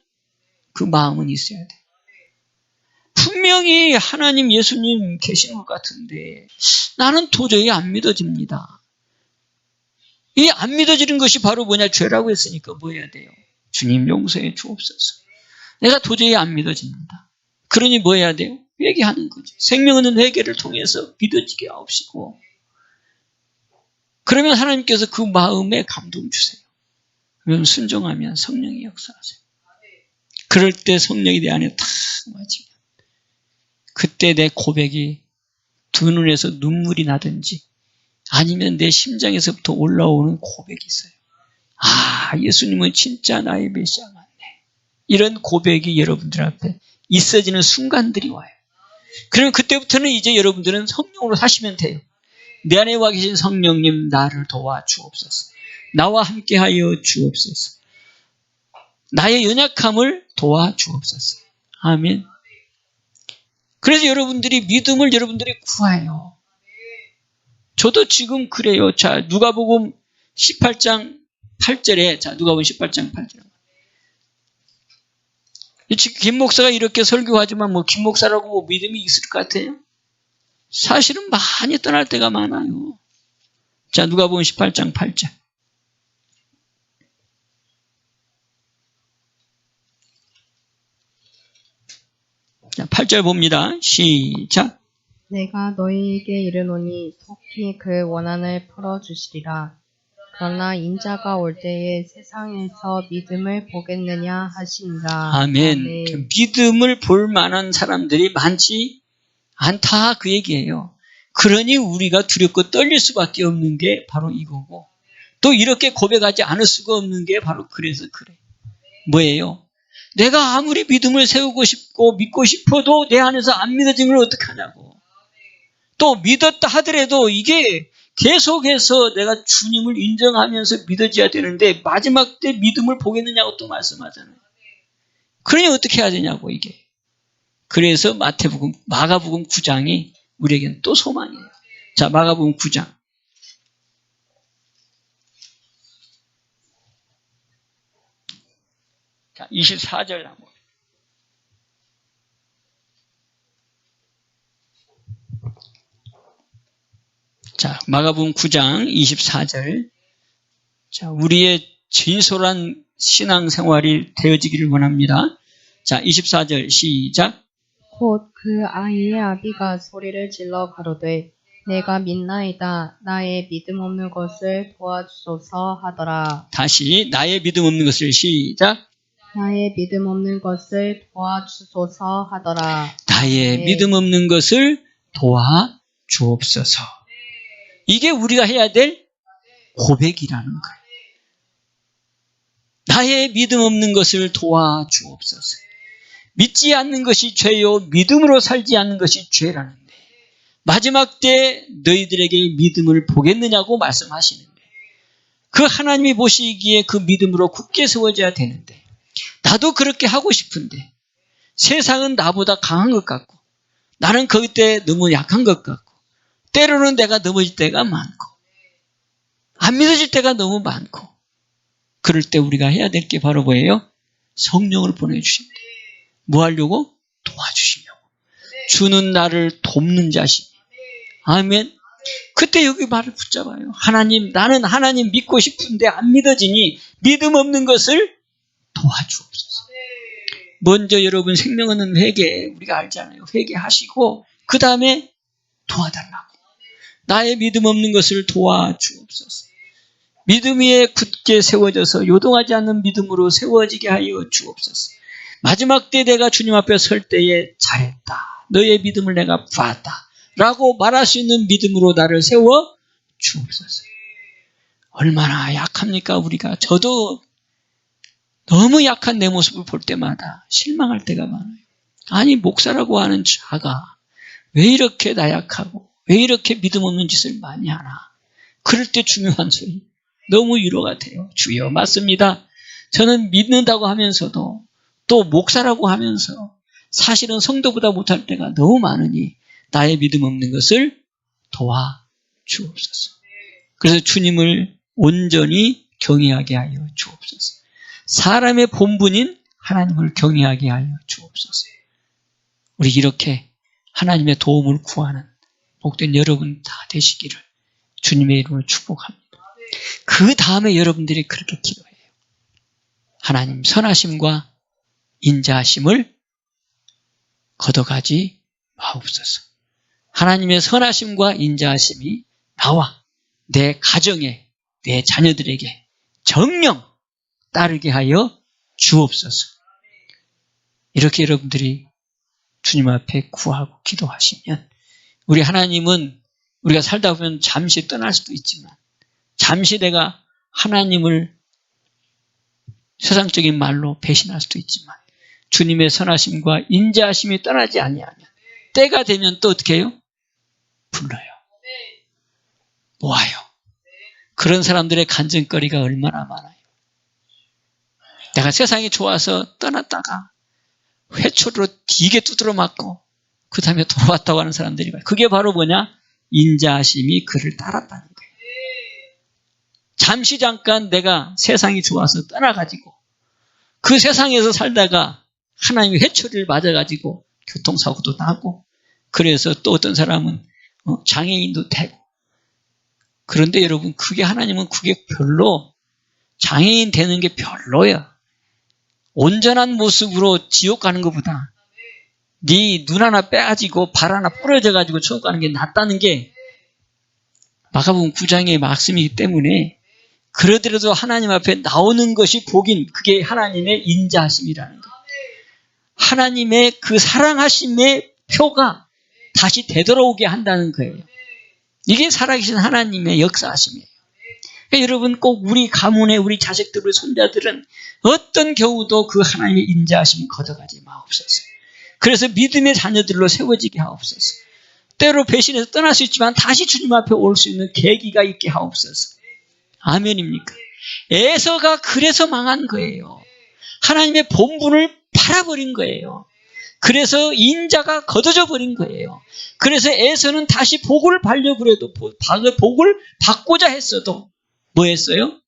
그 마음은 있어야 돼. 분명히 하나님 예수님 계시는 것 같은데 나는 도저히 안 믿어집니다. 이 안 믿어지는 것이 바로 뭐냐? 죄라고 했으니까 뭐 해야 돼요? 주님 용서해 주옵소서. 내가 도저히 안 믿어집니다. 그러니 뭐 해야 돼요? 회개하는 거죠. 생명 있는 회개를 통해서 믿어지게 하옵시고 그러면 하나님께서 그 마음에 감동 주세요. 그러면 순종하면 성령이 역사하세요. 그럴 때 성령이 내 안에 탁 맞으면 그때 내 고백이 두 눈에서 눈물이 나든지 아니면 내 심장에서부터 올라오는 고백이 있어요. 예수님은 진짜 나의 메시아 맞네. 이런 고백이 여러분들 앞에 있어지는 순간들이 와요. 그러면 그때부터는 이제 여러분들은 성령으로 사시면 돼요. 내 안에 와 계신 성령님 나를 도와주옵소서. 나와 함께하여 주옵소서. 나의 연약함을 도와주옵소서. 아멘. 그래서 여러분들이 믿음을 여러분들이 구해요. 저도 지금 그래요. 자, 누가복음 18장 8절에 자, 누가복음 18장 8절. 지금 김 목사가 이렇게 설교하지만 뭐 김 목사라고 뭐 믿음이 있을 것 같아요? 사실은 많이 떠날 때가 많아요. 자, 누가복음 18장 8절. 자, 8절 봅니다. 시작. 내가 너희에게 이르노니 속히 그 원한을 풀어주시리라. 그러나 인자가 올 때에 세상에서 믿음을 보겠느냐 하시니라. 아멘. 믿음을 볼 만한 사람들이 많지 않다 그 얘기예요. 그러니 우리가 두렵고 떨릴 수밖에 없는 게 바로 이거고 또 이렇게 고백하지 않을 수가 없는 게 바로 그래서 그래. 뭐예요? 내가 아무리 믿음을 세우고 싶고 믿고 싶어도 내 안에서 안 믿어지는 걸 어떡하냐고. 또 믿었다 하더라도 이게 계속해서 내가 주님을 인정하면서 믿어져야 되는데 마지막 때 믿음을 보겠느냐고 또 말씀하잖아요. 그러니 어떻게 해야 되냐고 이게. 그래서 마가복음 9장이 우리에게는 또 소망이에요. 자, 마가복음 9장. 자, 24절 한번. 자, 마가복음 9장 24절. 자, 우리의 진솔한 신앙생활이 되어지기를 원합니다. 자, 24절 시작. 곧 그 아이의 아비가 소리를 질러 가로되 내가 믿나이다. 나의 믿음 없는 것을 도와주소서 하더라. 다시 나의 믿음 없는 것을 시작. 나의 믿음 없는 것을 도와주소서 하더라. 나의 믿음 없는 것을 도와주옵소서. 이게 우리가 해야 될 고백이라는 거예요. 나의 믿음 없는 것을 도와주옵소서. 믿지 않는 것이 죄요 믿음으로 살지 않는 것이 죄라는데 마지막 때 너희들에게 믿음을 보겠느냐고 말씀하시는데 그 하나님이 보시기에 그 믿음으로 굳게 세워져야 되는데 나도 그렇게 하고 싶은데 세상은 나보다 강한 것 같고 나는 그때 너무 약한 것 같고 때로는 내가 넘어질 때가 많고 안 믿어질 때가 너무 많고 그럴 때 우리가 해야 될 게 바로 뭐예요? 성령을 보내주십니다. 뭐 하려고? 도와주시려고. 주는 나를 돕는 자시니. 아멘. 그때 여기 말을 붙잡아요. 하나님, 나는 하나님 믿고 싶은데 안 믿어지니 믿음 없는 것을 도와주옵소서. 먼저 여러분 생명 없는 회개 우리가 알잖아요. 회개하시고 그 다음에 도와달라고. 나의 믿음 없는 것을 도와주옵소서. 믿음 위에 굳게 세워져서 요동하지 않는 믿음으로 세워지게 하여 주옵소서. 마지막 때 내가 주님 앞에 설 때에 잘했다. 너의 믿음을 내가 봤다. 라고 말할 수 있는 믿음으로 나를 세워 주옵소서. 얼마나 약합니까 우리가. 저도 너무 약한 내 모습을 볼 때마다 실망할 때가 많아요. 아니 목사라고 하는 자가 왜 이렇게 나약하고 왜 이렇게 믿음 없는 짓을 많이 하나. 그럴 때 중요한 소리. 너무 위로가 돼요. 주여 맞습니다. 저는 믿는다고 하면서도 또 목사라고 하면서 사실은 성도보다 못할 때가 너무 많으니 나의 믿음 없는 것을 도와주옵소서. 그래서 주님을 온전히 경외하게 하여 주옵소서. 사람의 본분인 하나님을 경외하게 하여 주옵소서. 우리 이렇게 하나님의 도움을 구하는 복된 여러분 다 되시기를 주님의 이름으로 축복합니다. 그 다음에 여러분들이 그렇게 기도해요. 하나님 선하심과 인자하심을 걷어가지 마옵소서. 하나님의 선하심과 인자하심이 나와 내 가정에 내 자녀들에게 정령 따르게 하여 주옵소서. 이렇게 여러분들이 주님 앞에 구하고 기도하시면 우리 하나님은 우리가 살다 보면 잠시 떠날 수도 있지만 잠시 내가 하나님을 세상적인 말로 배신할 수도 있지만 주님의 선하심과 인자하심이 떠나지 아니하면 때가 되면 또 어떻게 해요? 불러요. 모아요. 그런 사람들의 간증거리가 얼마나 많아요. 내가 세상이 좋아서 떠났다가 회초리로 되게 두드러 맞고 그 다음에 돌아왔다고 하는 사람들이 많아요. 그게 바로 뭐냐? 인자하심이 그를 따랐다는 거예요. 잠시 잠깐 내가 세상이 좋아서 떠나가지고 그 세상에서 살다가 하나님의 회초리를 맞아가지고 교통사고도 나고 그래서 또 어떤 사람은 장애인도 되고 그런데 여러분 그게 하나님은 그게 별로 장애인 되는 게 별로야. 온전한 모습으로 지옥 가는 것보다 네 눈 하나 빼가지고 발 하나 부러져가지고 지옥 가는 게 낫다는 게 마가복음 9장의 말씀이기 때문에 그러더라도 하나님 앞에 나오는 것이 복인 그게 하나님의 인자하심이라는 거예요. 하나님의 그 사랑하심의 표가 다시 되돌아오게 한다는 거예요. 이게 살아계신 하나님의 역사하심이에요. 그러니까 여러분 꼭 우리 가문의 우리 자식들, 우리 손자들은 어떤 경우도 그 하나님의 인자하심 걷어가지 마옵소서. 그래서 믿음의 자녀들로 세워지게 하옵소서. 때로 배신해서 떠날 수 있지만 다시 주님 앞에 올 수 있는 계기가 있게 하옵소서. 아멘입니까? 에서가 그래서 망한 거예요. 하나님의 본분을 팔아버린 거예요. 그래서 인자가 걷어져 버린 거예요. 그래서 에서는 다시 복을 받려고 해도 복을 받고자 했어도 뭐 했어요?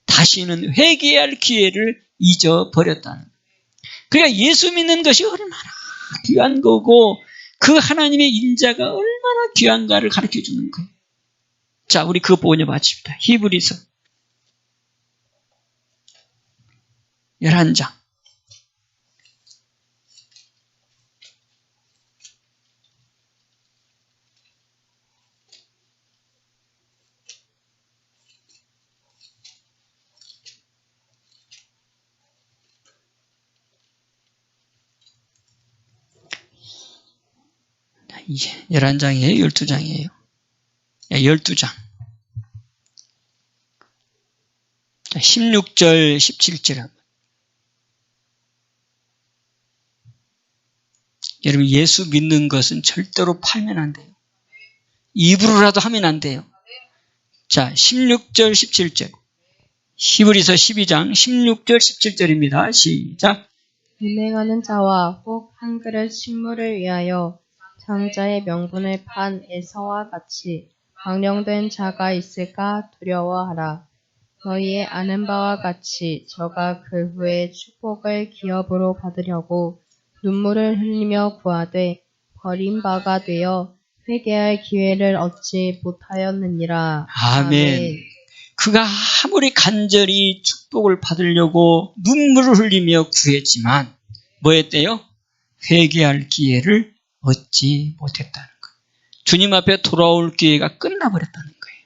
다시는 회개해야 할 기회를 잊어버렸다는 거예요. 그러니까 예수 믿는 것이 얼마나 귀한 거고 그 하나님의 인자가 얼마나 귀한가를 가르쳐 주는 거예요. 자, 우리 그거 보고 마칩시다. 히브리서 11장. 이제 11장이에요? 12장이에요? 12장. 16절, 17절. 여러분, 예수 믿는 것은 절대로 팔면 안 돼요. 입으로라도 하면 안 돼요. 자, 16절, 17절. 히브리서 12장 16절, 17절입니다. 시작. 은행하는 자와 혹 한 그릇 식물을 위하여 장자의 명분을 판 에서와 같이 망령된 자가 있을까 두려워하라. 너희의 아는 바와 같이 저가 그 후에 축복을 기업으로 받으려고 눈물을 흘리며 구하되 버림바가 되어 회개할 기회를 얻지 못하였느니라. 아멘. 그가 아무리 간절히 축복을 받으려고 눈물을 흘리며 구했지만 뭐 했대요? 회개할 기회를 얻지 못했다는 거예요. 주님 앞에 돌아올 기회가 끝나버렸다는 거예요.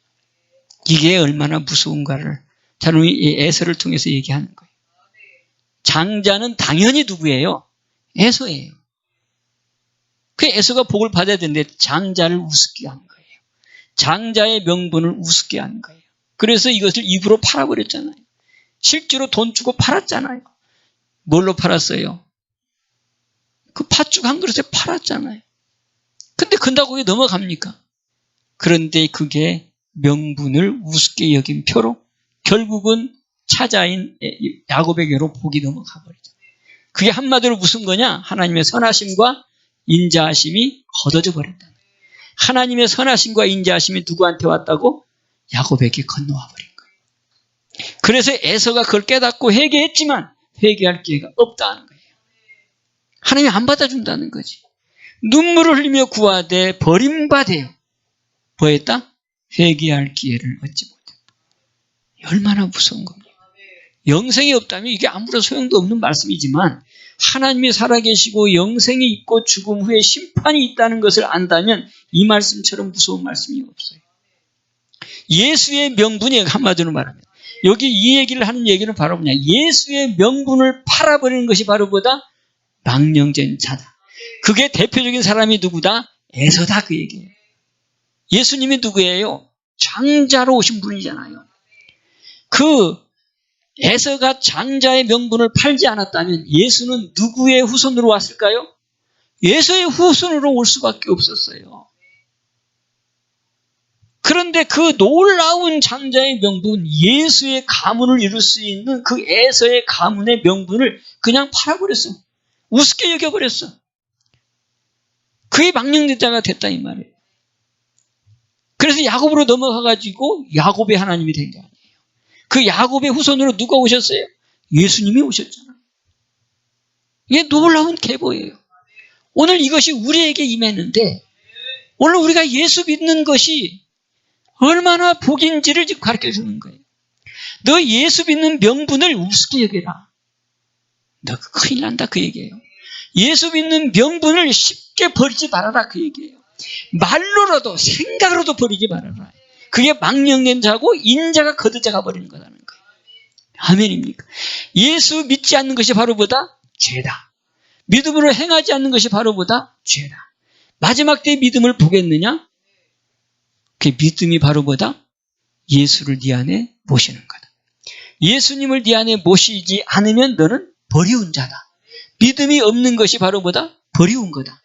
이게 얼마나 무서운가를 저는 이 에서를 통해서 얘기하는 거예요. 장자는 당연히 누구예요? 에서예요. 그 에서가 복을 받아야 되는데 장자를 우습게 한 거예요. 장자의 명분을 우습게 한 거예요. 그래서 이것을 입으로 팔아버렸잖아요. 실제로 돈 주고 팔았잖아요. 뭘로 팔았어요? 그 팥죽 한 그릇에 팔았잖아요. 근데 근다고 왜 넘어갑니까? 그런데 그게 명분을 우습게 여긴 표로 결국은 차자인 야곱에게로 복이 넘어가 버리죠. 그게 한마디로 무슨 거냐? 하나님의 선하심과 인자하심이 걷어져 버린다. 하나님의 선하심과 인자하심이 누구한테 왔다고? 야곱에게 건너와 버린 거예요. 그래서 에서가 그걸 깨닫고 회개했지만 회개할 기회가 없다는 거예요. 하나님이 안 받아준다는 거지. 눈물을 흘리며 구하되 버림받아요. 뭐 했다? 회개할 기회를 얻지 못했다. 얼마나 무서운 겁니까? 영생이 없다면 이게 아무런 소용도 없는 말씀이지만 하나님이 살아계시고 영생이 있고 죽음 후에 심판이 있다는 것을 안다면 이 말씀처럼 무서운 말씀이 없어요. 예수의 명분이 한마디로 말하면 여기 이 얘기를 하는 얘기는 바로 뭐냐? 예수의 명분을 팔아버리는 것이 바로 뭐다? 망령된 자다. 그게 대표적인 사람이 누구다? 에서다 그 얘기예요. 예수님이 누구예요? 장자로 오신 분이잖아요. 그 에서가 장자의 명분을 팔지 않았다면 예수는 누구의 후손으로 왔을까요? 예수의 후손으로 올 수밖에 없었어요. 그런데 그 놀라운 장자의 명분, 예수의 가문을 이룰 수 있는 그 에서의 가문의 명분을 그냥 팔아버렸어. 우습게 여겨버렸어. 그의 망령된 자가 됐다 이 말이에요. 그래서 야곱으로 넘어가가지고 야곱의 하나님이 된 게 아니에요. 그 야곱의 후손으로 누가 오셨어요? 예수님이 오셨잖아요. 이게 놀라운 계보예요. 오늘 이것이 우리에게 임했는데 오늘 우리가 예수 믿는 것이 얼마나 복인지를 지금 가르쳐주는 거예요. 너 예수 믿는 명분을 우습게 여겨라. 너 큰일 난다 그 얘기예요. 예수 믿는 명분을 쉽게 버리지 말아라 그 얘기예요. 말로라도 생각으로도 버리지 말아라. 그게 망령된 자고 인자가 거듭자가 버리는 거라는 거예요. 아멘입니까? 예수 믿지 않는 것이 바로 뭐다? 죄다. 믿음으로 행하지 않는 것이 바로 뭐다? 죄다. 마지막 때의 믿음을 보겠느냐? 그 믿음이 바로 뭐다? 예수를 네 안에 모시는 거다. 예수님을 네 안에 모시지 않으면 너는 버리운 자다. 믿음이 없는 것이 바로 뭐다? 버리운 거다.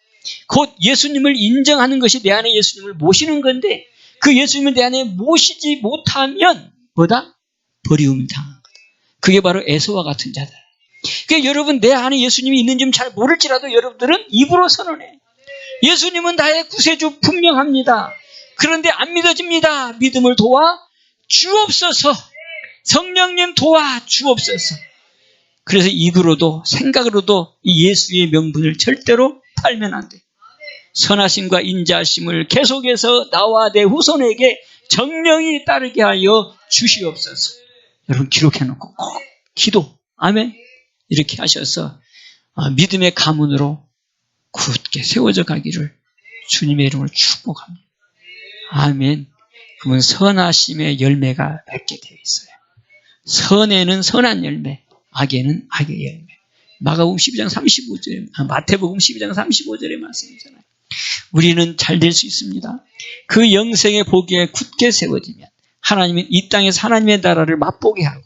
곧 예수님을 인정하는 것이 내 안에 예수님을 모시는 건데 그 예수님을 내 안에 모시지 못하면 뭐다? 버리움을 당한 거다. 그게 바로 에서와 같은 자다. 그러니까 여러분 내 안에 예수님이 있는지 잘 모를지라도 여러분들은 입으로 선언해. 예수님은 나의 구세주 분명합니다. 그런데 안 믿어집니다. 믿음을 도와 주옵소서. 성령님 도와 주옵소서. 그래서 입으로도 생각으로도 이 예수의 명분을 절대로 팔면 안 돼. 선하심과 인자하심을 계속해서 나와 내 후손에게 정령이 따르게 하여 주시옵소서. 여러분 기록해놓고 꼭 기도 아멘 이렇게 하셔서 믿음의 가문으로 굳게 세워져 가기를 주님의 이름으로 축복합니다. 아멘. 그러면 선하심의 열매가 맺게 되어 있어요. 선에는 선한 열매, 악에는 악의 열매. 마가복음 12장 35절에, 마태복음 12장 35절에 말씀이잖아요. 우리는 잘 될 수 있습니다. 그 영생의 보기에 굳게 세워지면 하나님은 이 땅에서 하나님의 나라를 맛보게 하고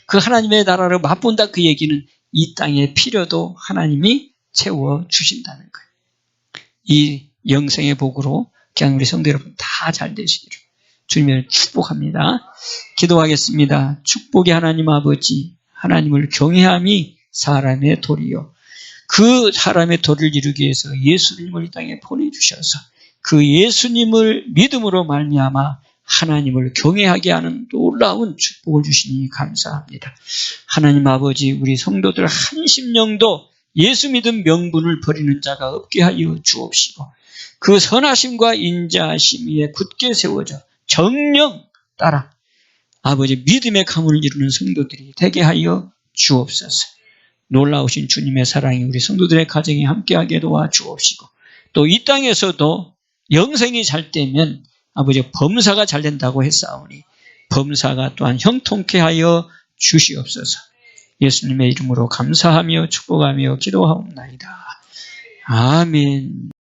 그 하나님의 나라를 맛본다 그 얘기는 이 땅의 필요도 하나님이 채워주신다는 거예요. 이 영생의 복으로 그냥 우리 성도 여러분 다 잘 되시기를 주님을 축복합니다. 기도하겠습니다. 축복의 하나님 아버지, 하나님을 경외함이 사람의 도리요. 그 사람의 도를 이루기 위해서 예수님을 이 땅에 보내주셔서 그 예수님을 믿음으로 말미암아 하나님을 경외하게 하는 놀라운 축복을 주시니 감사합니다. 하나님 아버지, 우리 성도들 한 심령도 예수 믿음 명분을 버리는 자가 없게 하여 주옵시고 그 선하심과 인자하심 위에 굳게 세워져 정령 따라 아버지 믿음의 가문을 이루는 성도들이 되게 하여 주옵소서. 놀라우신 주님의 사랑이 우리 성도들의 가정에 함께하게 도와주옵시고 또 이 땅에서도 영생이 잘 되면 아버지 범사가 잘 된다고 했사오니 범사가 또한 형통케 하여 주시옵소서. 예수님의 이름으로 감사하며 축복하며 기도하옵나이다. 아멘.